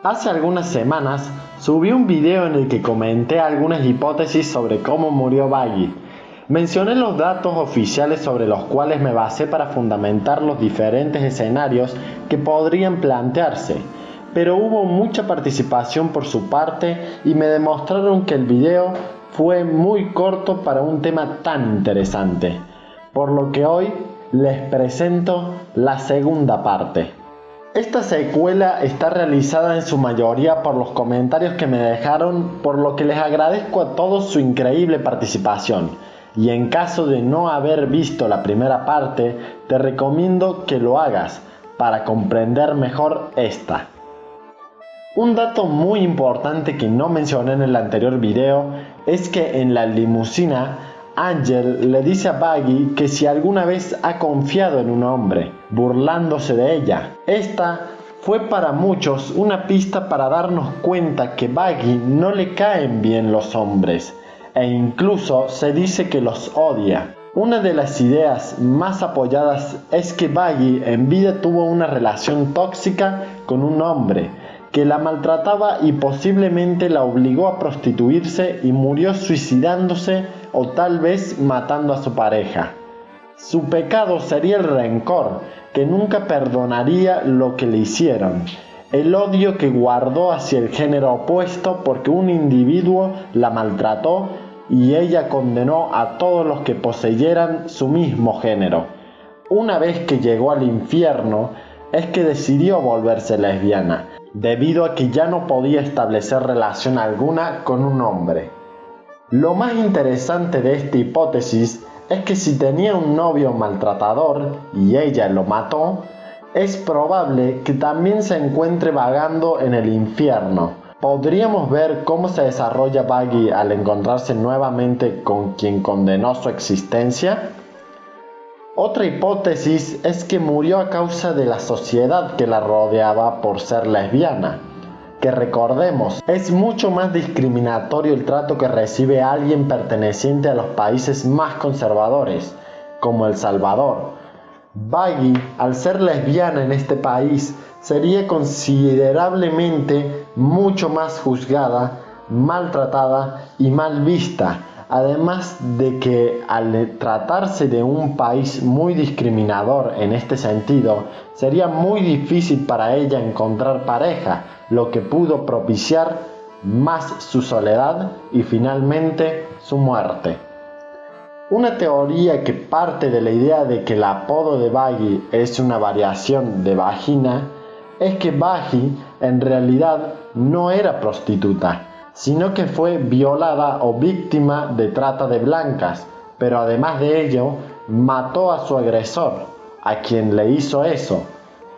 Hace algunas semanas subí un video en el que comenté algunas hipótesis sobre cómo murió Baggy. Mencioné los datos oficiales sobre los cuales me basé para fundamentar los diferentes escenarios que podrían plantearse, pero hubo mucha participación por su parte y me demostraron que el video fue muy corto para un tema tan interesante, por lo que hoy les presento la segunda parte. Esta secuela está realizada en su mayoría por los comentarios que me dejaron, por lo que les agradezco a todos su increíble participación. Y en caso de no haber visto la primera parte, te recomiendo que lo hagas para comprender mejor esta. Un dato muy importante que no mencioné en el anterior video es que en la limusina Angel le dice a Baggy que si alguna vez ha confiado en un hombre, burlándose de ella. Esta fue para muchos una pista para darnos cuenta que Baggy no le caen bien los hombres, e incluso se dice que los odia. Una de las ideas más apoyadas es que Baggy en vida tuvo una relación tóxica con un hombre, que la maltrataba y posiblemente la obligó a prostituirse y murió suicidándose o tal vez matando a su pareja. Su pecado sería el rencor, que nunca perdonaría lo que le hicieron, el odio que guardó hacia el género opuesto porque un individuo la maltrató y ella condenó a todos los que poseyeran su mismo género. Una vez que llegó al infierno, es que decidió volverse lesbiana, debido a que ya no podía establecer relación alguna con un hombre. Lo más interesante de esta hipótesis es que si tenía un novio maltratador y ella lo mató, es probable que también se encuentre vagando en el infierno. ¿Podríamos ver cómo se desarrolla Baggy al encontrarse nuevamente con quien condenó su existencia? Otra hipótesis es que murió a causa de la sociedad que la rodeaba por ser lesbiana, que recordemos, es mucho más discriminatorio el trato que recibe alguien perteneciente a los países más conservadores, como El Salvador. Baggy, al ser lesbiana en este país, sería considerablemente mucho más juzgada, maltratada y mal vista. Además de que al tratarse de un país muy discriminador en este sentido, sería muy difícil para ella encontrar pareja, lo que pudo propiciar más su soledad y finalmente su muerte. Una teoría que parte de la idea de que el apodo de Baggy es una variación de vagina es que Baggy en realidad no era prostituta, sino que fue violada o víctima de trata de blancas, pero además de ello, mató a su agresor, a quien le hizo eso,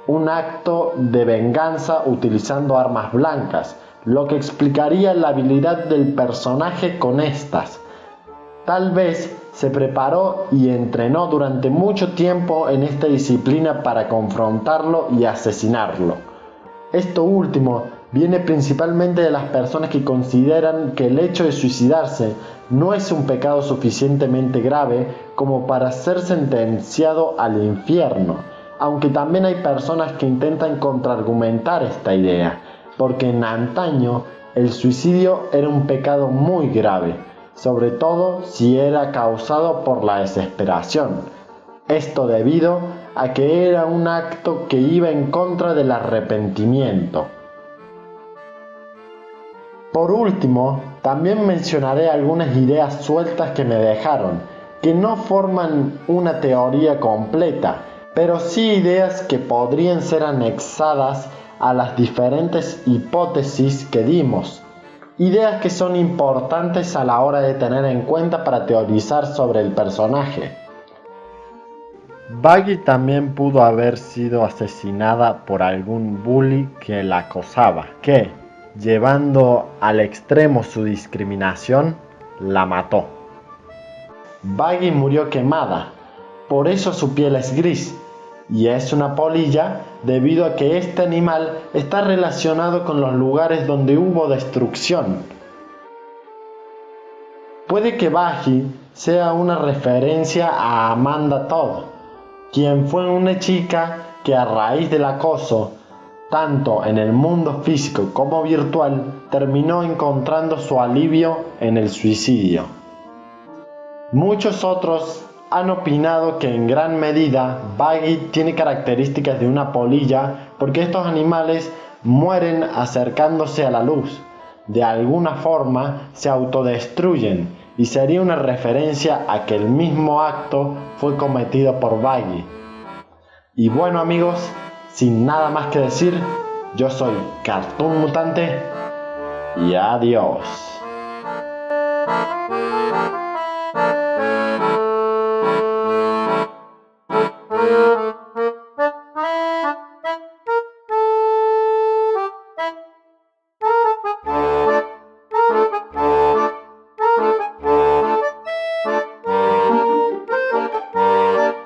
un acto de venganza utilizando armas blancas, lo que explicaría la habilidad del personaje con estas. Tal vez se preparó y entrenó durante mucho tiempo en esta disciplina para confrontarlo y asesinarlo. Esto último viene principalmente de las personas que consideran que el hecho de suicidarse no es un pecado suficientemente grave como para ser sentenciado al infierno, aunque también hay personas que intentan contraargumentar esta idea, porque en antaño el suicidio era un pecado muy grave, sobre todo si era causado por la desesperación. Esto debido a que era un acto que iba en contra del arrepentimiento. Por último, también mencionaré algunas ideas sueltas que me dejaron, que no forman una teoría completa, pero sí ideas que podrían ser anexadas a las diferentes hipótesis que dimos. Ideas que son importantes a la hora de tener en cuenta para teorizar sobre el personaje. Baggy también pudo haber sido asesinada por algún bully que la acosaba, que, llevando al extremo su discriminación, la mató. Baggy murió quemada, por eso su piel es gris, y es una polilla debido a que este animal está relacionado con los lugares donde hubo destrucción. Puede que Baggy sea una referencia a Amanda Todd, quien fue una chica que a raíz del acoso tanto en el mundo físico como virtual, terminó encontrando su alivio en el suicidio. Muchos otros han opinado que en gran medida Baggy tiene características de una polilla porque estos animales mueren acercándose a la luz. De alguna forma se autodestruyen y sería una referencia a que el mismo acto fue cometido por Baggy. Y bueno amigos, sin nada más que decir, yo soy Cartoon Mutante y adiós.